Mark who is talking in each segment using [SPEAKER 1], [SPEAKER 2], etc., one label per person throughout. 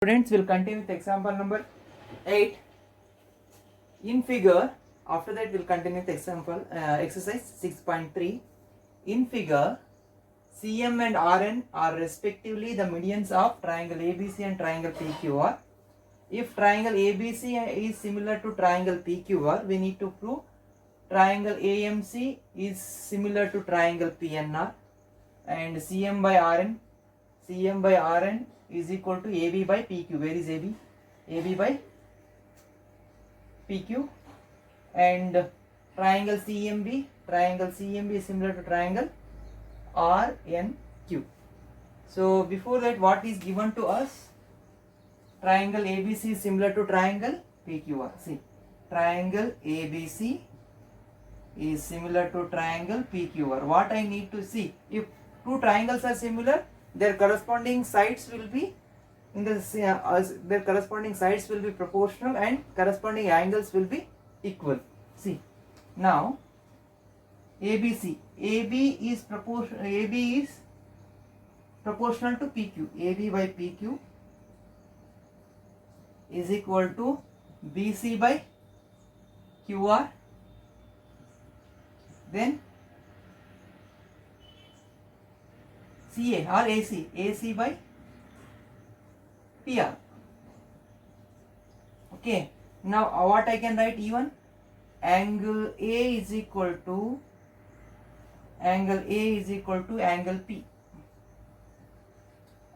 [SPEAKER 1] Students, will continue with example number 8 in figure. After that we'll continue with example exercise 6.3. In figure, CM and RN are respectively the medians of triangle ABC and triangle PQR. If triangle ABC is similar to triangle PQR, we need to prove triangle AMC is similar to triangle PNR, and CM by RN is equal to AB by PQ. Where is AB? AB by PQ. And triangle CMB is similar to triangle RNQ. So before that, what is given to us? Triangle ABC is similar to triangle PQR. See, triangle ABC is similar to triangle PQR. What I need to see, if two triangles are similar, their corresponding sides will be their corresponding sides will be proportional and corresponding angles will be equal. See, now AB is proportional to PQ. AB by PQ is equal to BC by QR, then CA or AC by PR. Okay, now what I can write? Even angle A is equal to angle P,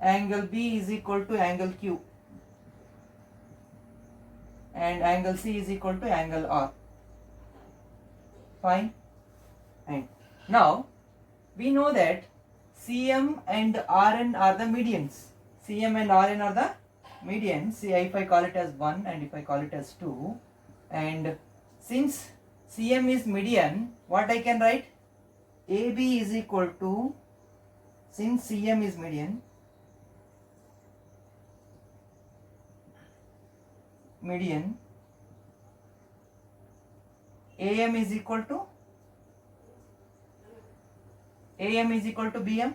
[SPEAKER 1] angle B is equal to angle Q, and angle C is equal to angle R. Fine. And now we know that CM and RN are the medians. CM and RN are the medians. See, if I call it as 1 and if I call it as 2, and since CM is median, what I can write? AB is equal to, since CM is median, AM is equal to BM,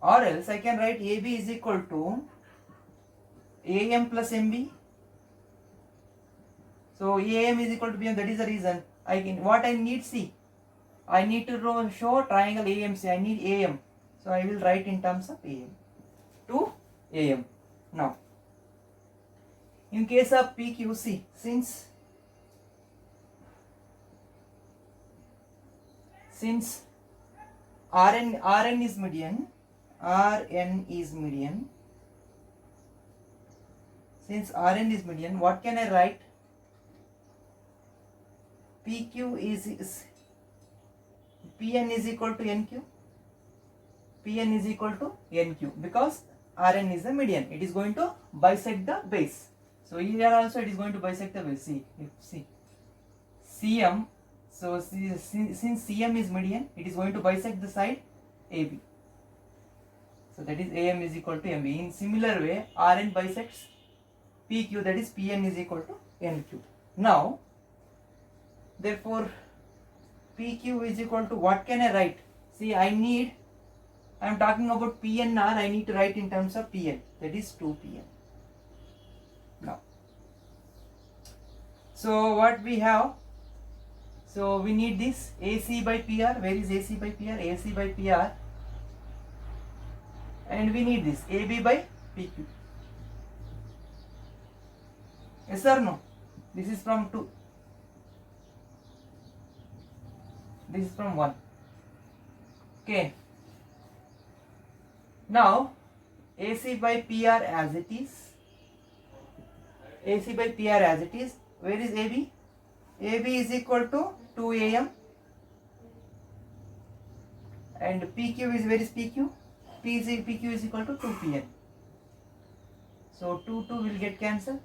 [SPEAKER 1] or else I can write AB is equal to AM plus MB. So AM is equal to BM. That is the reason I need to show triangle AMC. I need AM, so I will write in terms of AM to AM. Now, in case of PQC, since RN is median. Since RN is median, what can I write? PN is equal to NQ. PN is equal to NQ because RN is the median. It is going to bisect the base. So here also it is going to bisect the base. See, CM. So since CM is median, it is going to bisect the side AB. So that is AM is equal to MB. In similar way, RN bisects PQ, that is PN is equal to NQ. Now, therefore, PQ is equal to, what can I write? See, I am talking about PNR, I need to write in terms of PN, that is 2PN. Now, so what we have? So we need this AC by PR. Where is AC by PR? AC by PR. And we need this AB by PQ. Yes or no? This is from 2. This is from 1. Okay. Now AC by PR as it is. AC by PR as it is. Where is AB? AB is equal to 2AM. And PQ is, where is PQ? PQ is equal to 2PN. So 2 will get cancelled.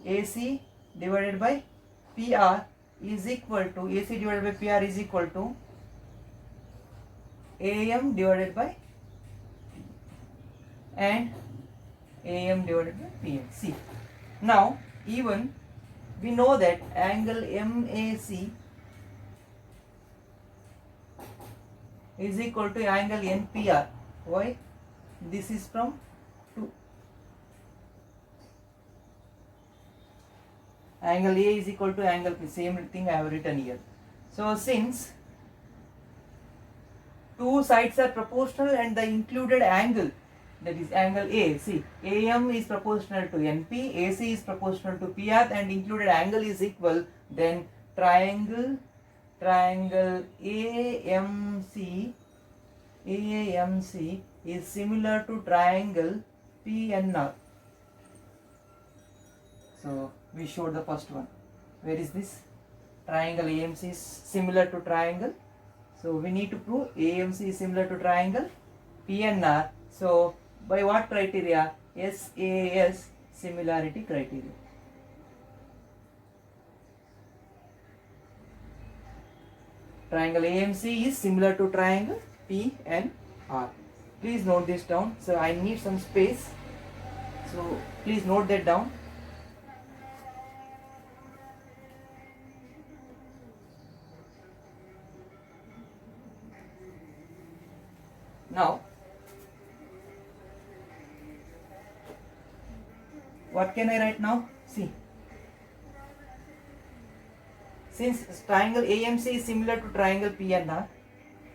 [SPEAKER 1] AC divided by PR is equal to, AC divided by PR is equal to AM divided by and AM divided by PN. See, now even we know that angle MAC is equal to angle NPR. Why? This is from 2. angle A is equal to angle P. Same thing I have written here. So since two sides are proportional and the included angle, that is angle A, see, AM is proportional to NP, AC is proportional to PR, and included angle is equal, then triangle AMC is similar to triangle PNR. So we showed the first one. Where is this? Triangle AMC is similar to triangle. So we need to prove AMC is similar to triangle PNR. So by what criteria? SAS similarity criteria. Triangle AMC is similar to triangle PNR. Please note this down. So I need some space. So please note that down. Now, what can I write now? See, since triangle AMC is similar to triangle PNR,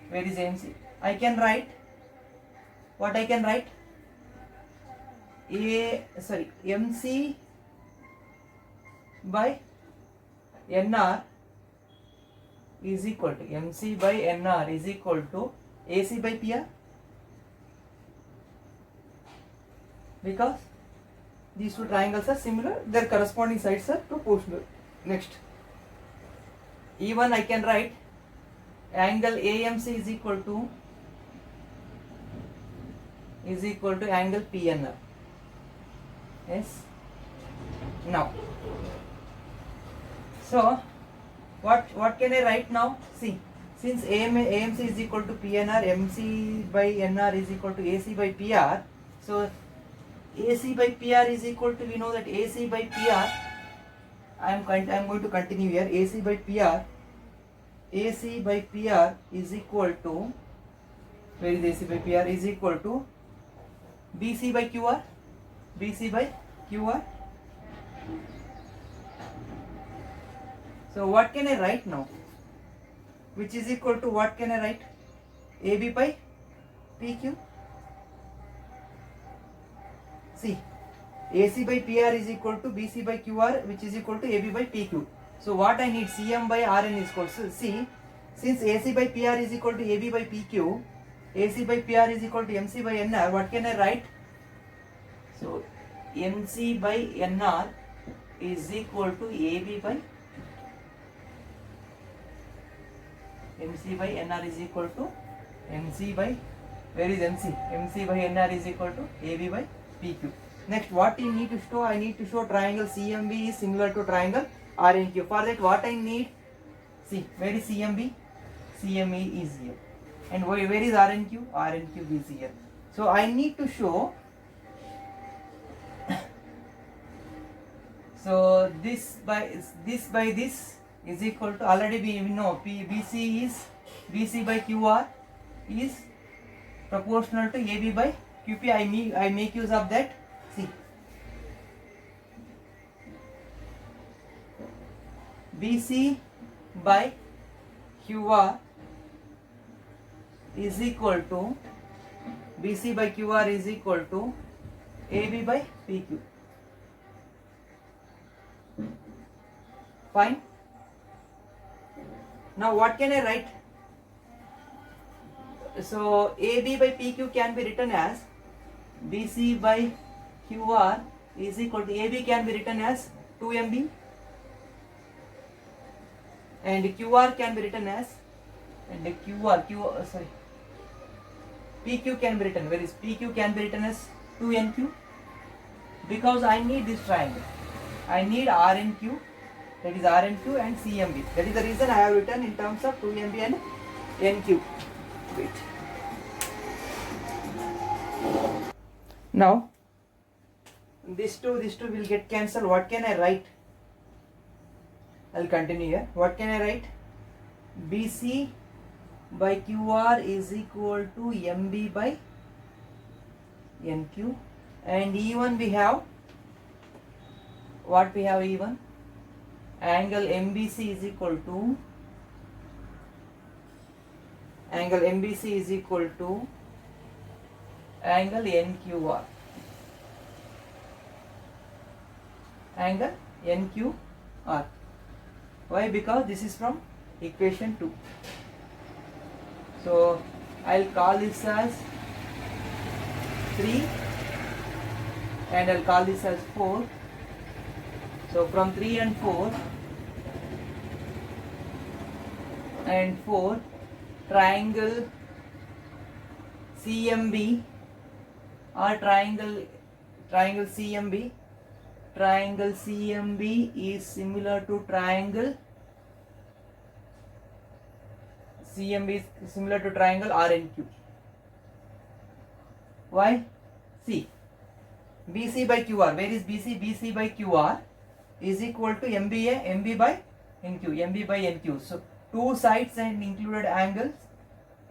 [SPEAKER 1] where is AMC? I can write, what I can write? MC by NR is equal to AC by PR. Because these two triangles are similar, their corresponding sides are proportional. Next, even I can write angle AMC is equal to angle PNR. Yes. Now, so what can I write now? See, since AMC is equal to PNR, MC by NR is equal to AC by PR. So AC by PR is equal to, we know that AC by PR, I am going to continue here. AC by PR is equal to, where is AC by PR, is equal to BC by QR. So what can I write now? Which is equal to, what can I write? AB by PQ. See, AC by PR is equal to BC by QR, which is equal to AB by PQ. So what I need? CM by RN is equal to, see, since AC by PR is equal to AB by PQ, AC by PR is equal to MC by NR, what can I write? So MC by NR is equal to AB by MC by NR is equal to MC by, where is MC? MC by NR is equal to AB by PQ. Next, what you need to show? I need to show triangle CMB is similar to triangle RNQ. For that, what I need? See, where is CMB? CME is here. And where is RNQ? RNQ is here. So I need to show. So this by this is equal to, already we know BC by QR is proportional to AB by QP. I make use of that. See, BC by QR is equal to AB by PQ. Fine. Now what can I write? So AB by PQ can be written as BC by QR is equal to, AB can be written as 2MB and QR can be written as, PQ can be written, where is PQ can be written as 2NQ, because I need this triangle. I need RNQ, that is RNQ and CMB. That is the reason I have written in terms of 2MB and NQ. Wait. Now, this two will get cancelled. What can I write? I'll continue here. What can I write? BC by QR is equal to MB by NQ. And even we have, what we have even? angle MBC is equal to angle NQR. Angle NQR. Why? Because this is from equation 2. So I'll call this as 3 and I'll call this as 4. So from 3 and 4 triangle CMB or triangle CMB is similar to triangle RNQ. Why? See, BC by QR. Where is BC? BC by QR is equal to MB by NQ. So two sides and included angles.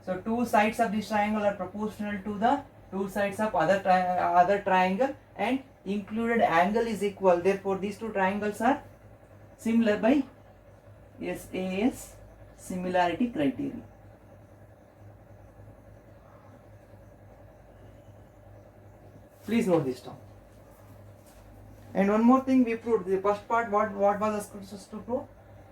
[SPEAKER 1] So two sides of this triangle are proportional to the two sides of other triangle, and included angle is equal. Therefore, these two triangles are similar by SAS similarity criteria. Please note this down. And one more thing we proved. The first part, what was asked us to prove?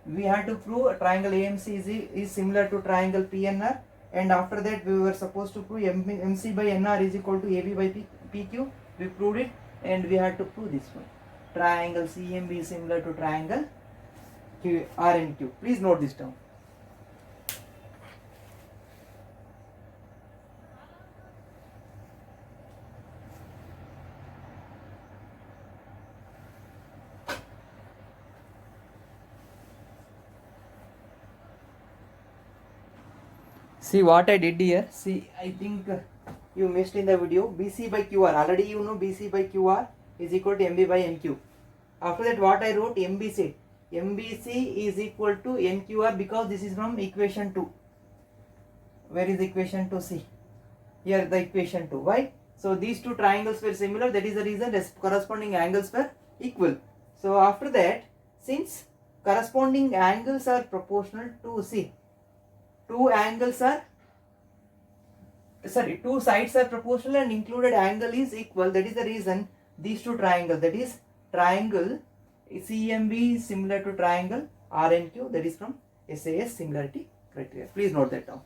[SPEAKER 1] We had to prove a triangle AMC is similar to triangle PNR, and after that we were supposed to prove MC by NR is equal to AB by PQ. We proved it, and we had to prove this one. Triangle CMB is similar to triangle RNQ. Please note this down. See what I did here. See, I think you missed in the video. BC by QR. Already you know BC by QR is equal to MB by NQ. After that, what I wrote? MBC. MBC is equal to NQR because this is from equation 2. Where is equation 2? See. Here the equation 2. Why? So these two triangles were similar. That is the reason the corresponding angles were equal. So after that, since corresponding angles are proportional to, see, two sides are proportional and included angle is equal. That is the reason these two triangles, that is triangle CMB is similar to triangle RNQ, that is from SAS similarity criteria. Please note that down.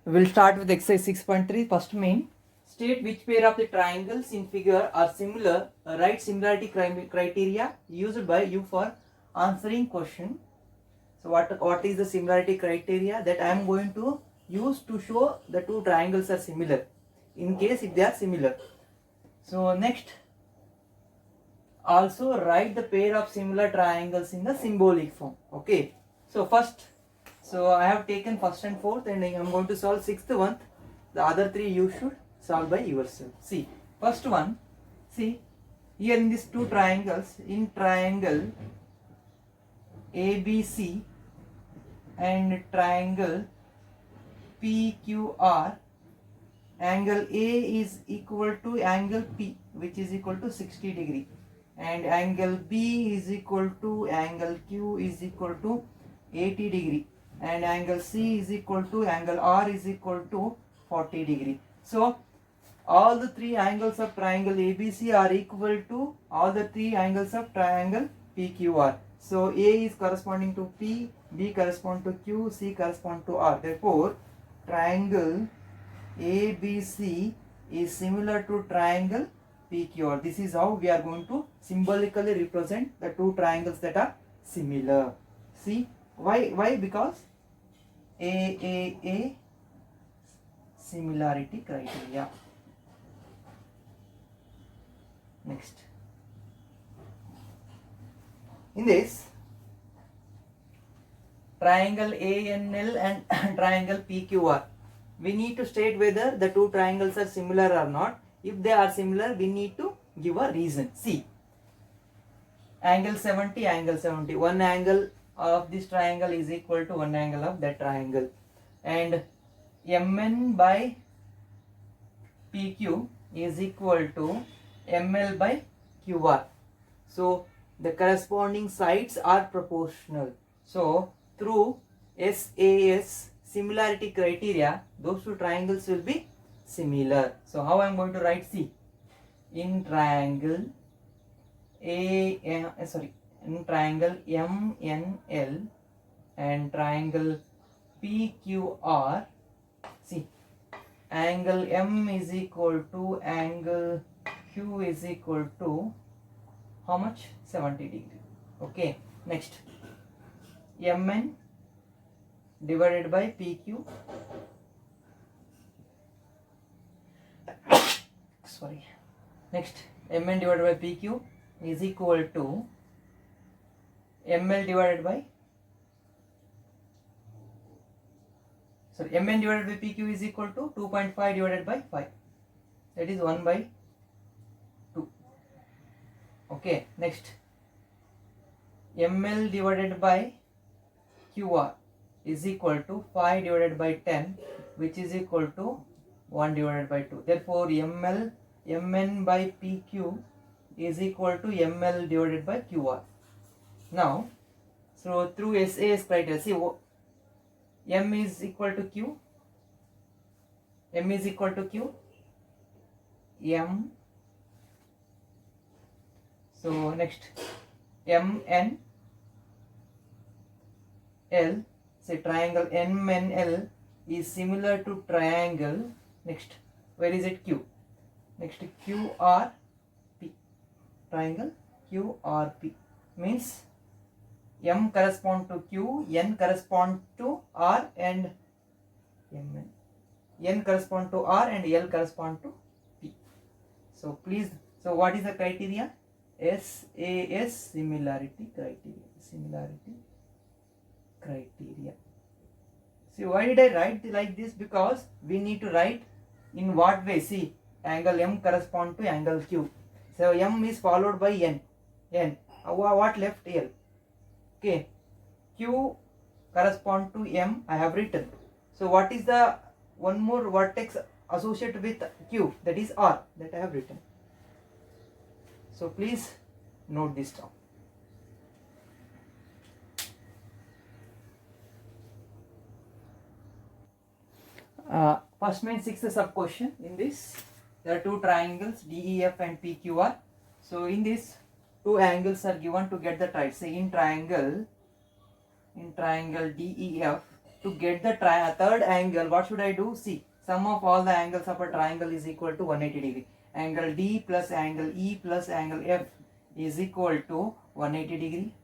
[SPEAKER 1] We will start with exercise 6.3. First main. State which pair of the triangles in figure are similar. Write similarity criteria used by you for answering question. So what is the similarity criteria that I am going to use to show the two triangles are similar, in case if they are similar. So next, also write the pair of similar triangles in the symbolic form. Okay. So first, I have taken first and fourth, and I am going to solve sixth one. The other three you should solve by yourself. See, first one. See, here in these two triangles, in triangle ABC and triangle PQR, angle A is equal to angle P, which is equal to 60 degree, and angle B is equal to angle Q is equal to 80 degree, and angle C is equal to angle R is equal to 40 degree. So all the three angles of triangle ABC are equal to all the three angles of triangle PQR. So A is corresponding to P, B corresponds to Q, C corresponds to R. Therefore, triangle ABC is similar to triangle PQR. This is how we are going to symbolically represent the two triangles that are similar. See, why? Because AAA similarity criteria. Next. In this, triangle ANL and triangle PQR, we need to state whether the two triangles are similar or not. If they are similar, we need to give a reason. See, angle 70, angle 70. One angle of this triangle is equal to one angle of that triangle. And MN by PQ is equal to ML by QR. So the corresponding sides are proportional. So through SAS similarity criteria, those two triangles will be similar. So how I am going to write? See, in triangle in triangle MNL and triangle PQR, see, angle M is equal to angle Q is equal to how much? 70 degree. Okay, next, MN divided by PQ, sorry, next, MN divided by PQ is equal to ML divided by, sorry, MN divided by PQ is equal to 2.5 divided by 5, that is 1 by 2. Okay, next, ML divided by QR is equal to 5 divided by 10, which is equal to 1 divided by 2. Therefore MN by PQ is equal to ML divided by QR. Now, so through SAS criteria, see, M is equal to Q, M is equal to Q, M. So next, MN L, say triangle MNL is similar to triangle, next, where is it? Q. Next, QRP, triangle QRP, means M correspond to Q, N correspond to R, and MN. N correspond to R and L correspond to P. So please, so what is the criteria? SAS similarity criteria. Similarity criteria. See, why did I write like this? Because we need to write in what way. See, angle M correspond to angle Q. So M is followed by N. What left? L. Okay. Q correspond to M, I have written. So what is the one more vertex associated with Q? That is R, that I have written. So please note this down. First main sixth sub question. In this, there are two triangles DEF and PQR. So in this, two angles are given to get the triangle. Say in triangle DEF, to get the third angle, what should I do? See, sum of all the angles of a triangle is equal to 180 degree. Angle D plus angle E plus angle F is equal to 180 degree.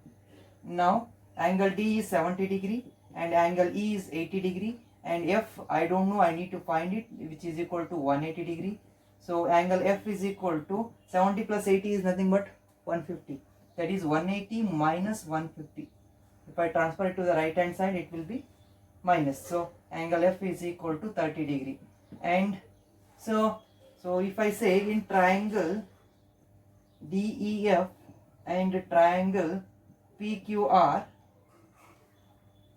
[SPEAKER 1] Now angle D is 70 degree and angle E is 80 degree, and F, I don't know, I need to find it, which is equal to 180 degree. So angle F is equal to 70 plus 80 is nothing but 150. That is 180 minus 150. If I transfer it to the right hand side, it will be minus. So angle F is equal to 30 degree. And so if I say in triangle DEF and triangle PQR,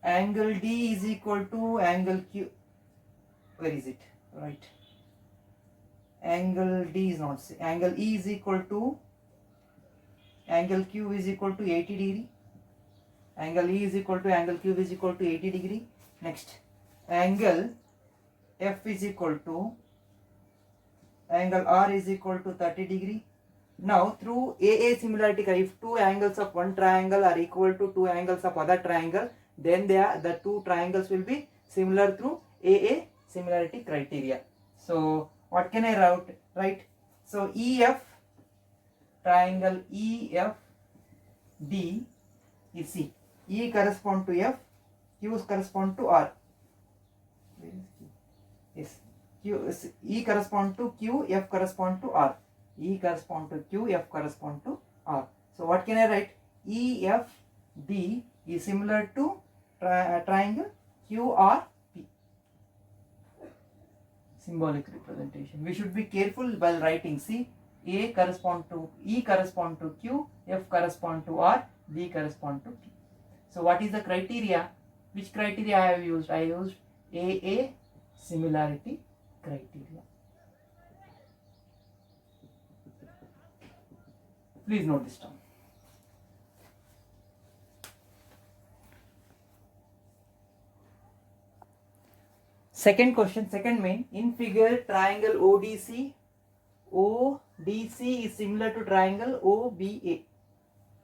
[SPEAKER 1] angle D is equal to angle Q. Where is it? Right. Angle D is not, angle E is equal to angle Q is equal to 80 degree. Angle E is equal to angle Q is equal to 80 degree. Next, angle F is equal to angle R is equal to 30 degree. Now through AA similarity, if two angles of one triangle are equal to two angles of other triangle, then the two triangles will be similar through AA similarity criteria. So what can I write? So EF, triangle EFD is, see, E correspond to F, Q correspond to R. Yes, E correspond to Q, F correspond to R. E correspond to Q, F correspond to R. So what can I write? EFD is similar to triangle QRP. Symbolic representation. We should be careful while writing. See, A correspond to E correspond to Q, F correspond to R, D correspond to P. So what is the criteria? Which criteria I have used? I used AA similarity criteria. Please note this down. Second question, second main. In figure, triangle ODC is similar to triangle OBA.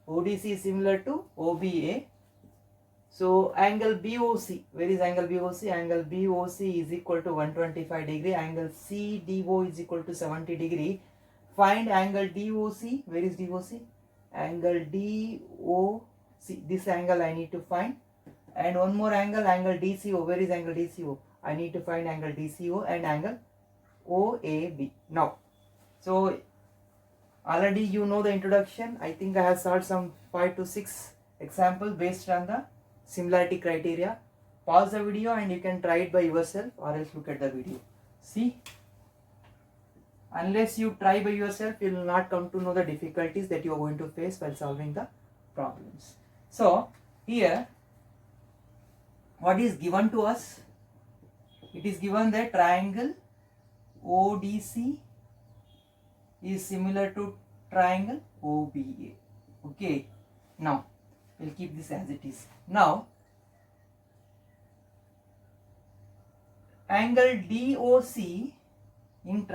[SPEAKER 1] ODC is similar to OBA. So angle BOC, where is angle BOC? Angle BOC is equal to 125 degree. Angle CDO is equal to 70 degree. Find angle DOC. Where is DOC? Angle DOC. This angle I need to find. And one more angle, angle DCO. Where is angle DCO? I need to find angle DCO and angle OAB. Now, so already you know the introduction. I think I have solved some 5 to 6 examples based on the similarity criteria. Pause the video and you can try it by yourself, or else look at the video. See, unless you try by yourself, you will not come to know the difficulties that you are going to face while solving the problems. So here, what is given to us? It is given that triangle ODC is similar to triangle OBA. Okay, now we'll keep this as it is. Now angle DOC in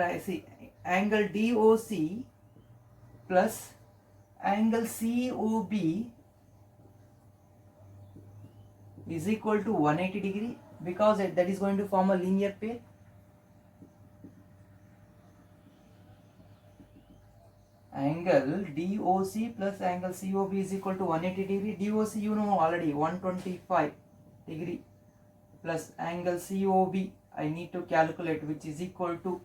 [SPEAKER 1] angle DOC plus angle COB is equal to 180 degree, because that is going to form a linear pair. Angle DOC plus angle COB is equal to 180 degree. DOC you know already, 125 degree, plus angle COB I need to calculate, which is equal to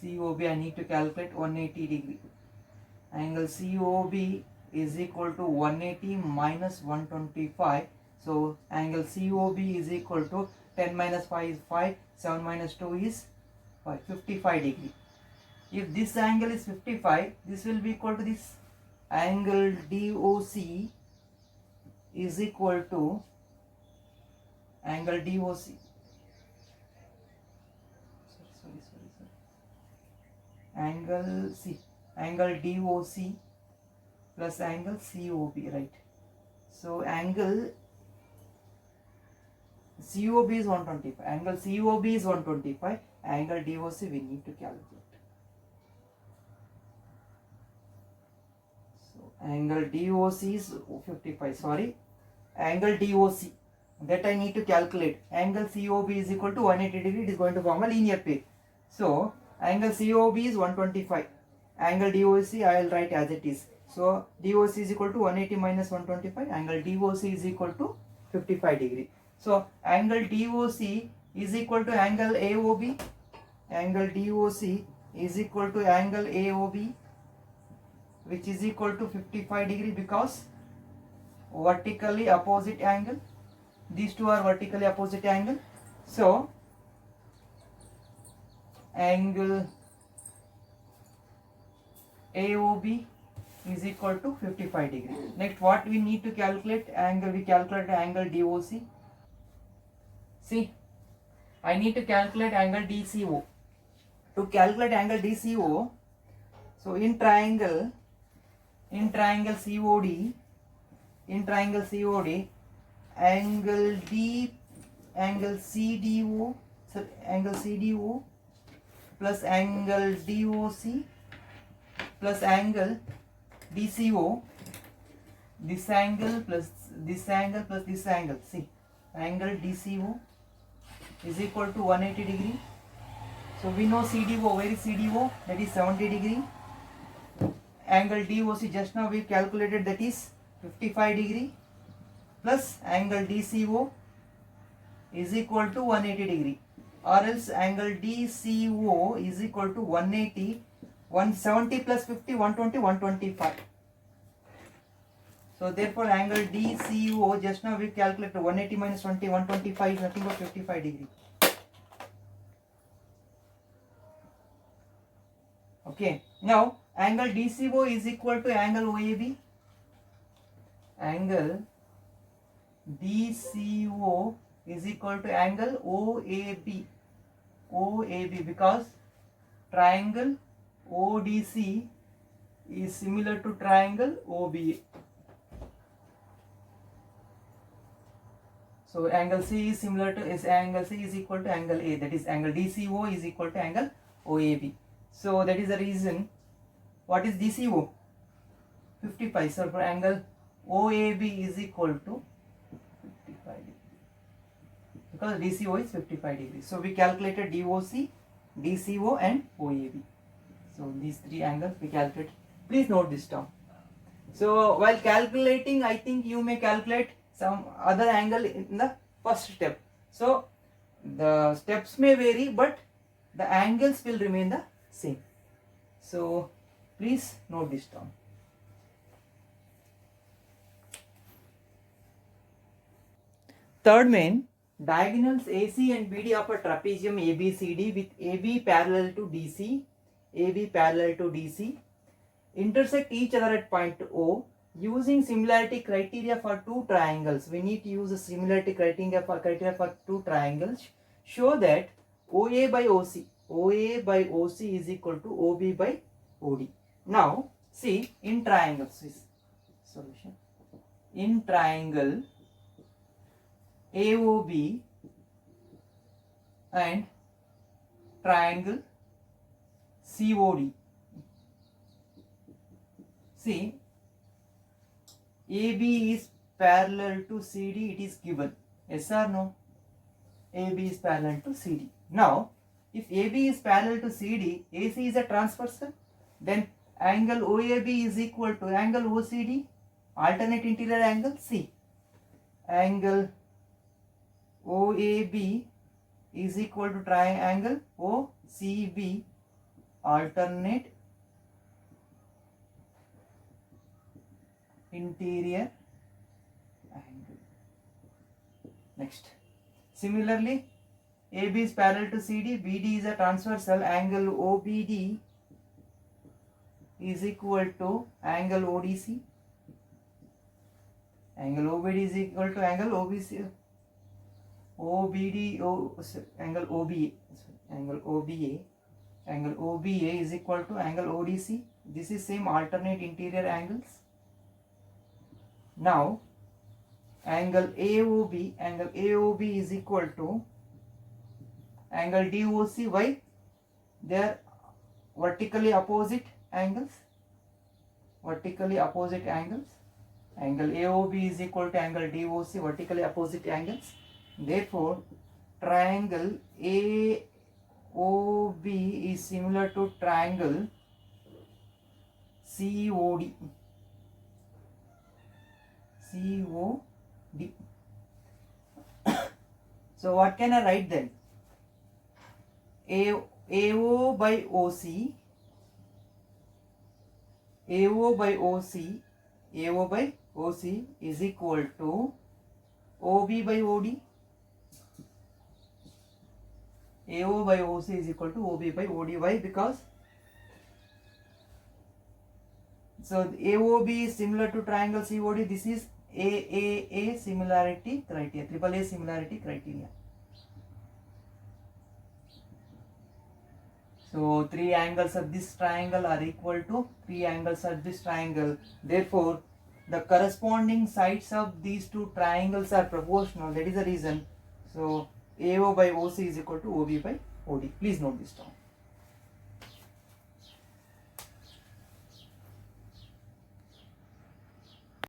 [SPEAKER 1] COB I need to calculate 180 degree. Angle COB is equal to 180 minus 125. So angle COB is equal to 10 minus 5 is 5, 7 minus 2 is 5, 55 degree. If this angle is 55, this will be equal to this. Angle DOC is equal to angle DOC. Angle DOC plus angle COB, right? So angle COB is 125, angle COB is 125, angle DOC we need to calculate. So angle DOC is 55, sorry, angle DOC that I need to calculate. Angle COB is equal to 180 degree, it is going to form a linear pair. So angle COB is 125, angle DOC I will write as it is. So DOC is equal to 180 minus 125, angle DOC is equal to 55 degree. So angle DOC is equal to angle AOB, angle DOC is equal to angle AOB, which is equal to 55 degree, because vertically opposite angle, these two are vertically opposite angle. So angle AOB is equal to 55 degree. Next, what we need to calculate? Angle, we calculate angle DOC. See, I need to calculate angle DCO. To calculate angle DCO, so in triangle COD, angle CDO plus angle DOC plus angle DCO, this angle plus this angle plus this angle. See, angle DCO is equal to 180 degree. So we know CDO, where is CDO? That is 70 degree. Angle DOC just now we calculated, that is 55 degree, plus angle DCO is equal to 180 degree, or else angle DCO is equal to 180, 170 plus 50, 120, 125. So therefore angle DCO just now we calculated 180 minus 20, 125 is nothing but 55 degree. Okay, now angle DCO is equal to angle OAB. Angle DCO is equal to angle OAB. OAB, because triangle ODC is similar to triangle OBA. So angle C is similar to angle C is equal to angle A, that is angle DCO is equal to angle OAB. So that is the reason. What is DCO? 55. So for angle OAB is equal to 55 degrees, because DCO is 55 degrees. So we calculated DOC, DCO and OAB. So these three angles we calculated. Please note this down. So while calculating, I think you may calculate some other angle in the first step. So the steps may vary, but the angles will remain the same. So please note this down. Third main, diagonals AC and BD of a trapezium ABCD with AB parallel to DC, AB parallel to DC, intersect each other at point O. Using similarity criteria for two triangles, we need to use a similarity criteria for two triangles. Show that OA by OC is equal to OB by OD. Now see, in triangles, solution in triangle AOB and triangle COD. See, AB is parallel to CD, it is given. Yes or no? AB is parallel to CD. Now, if AB is parallel to CD, AC is a transversal, then angle OAB is equal to angle OCD, alternate interior angle C. Angle OAB is equal to triangle OCB, alternate interior angle. Next, similarly, AB is parallel to CD, BD is a transversal, angle OBD is equal to angle ODC, angle OBD is equal to angle OBC, angle OBA, angle OBA, angle OBA is equal to angle ODC. This is same alternate interior angles. Now, angle AOB is equal to angle DOC. Why? They are vertically opposite angles. Vertically opposite angles. Angle AOB is equal to angle DOC, vertically opposite angles. Therefore, triangle AOB is similar to triangle COD. So what can I write then? AO by OC is equal to OB by OD. AO by OC is equal to OB by OD. Why? Because so AOB is similar to triangle COD. This is AAA similarity criteria, AAA similarity criteria. So three angles of this triangle are equal to three angles of this triangle. Therefore, the corresponding sides of these two triangles are proportional. That is the reason. So AO by OC is equal to OB by OD. Please note this down.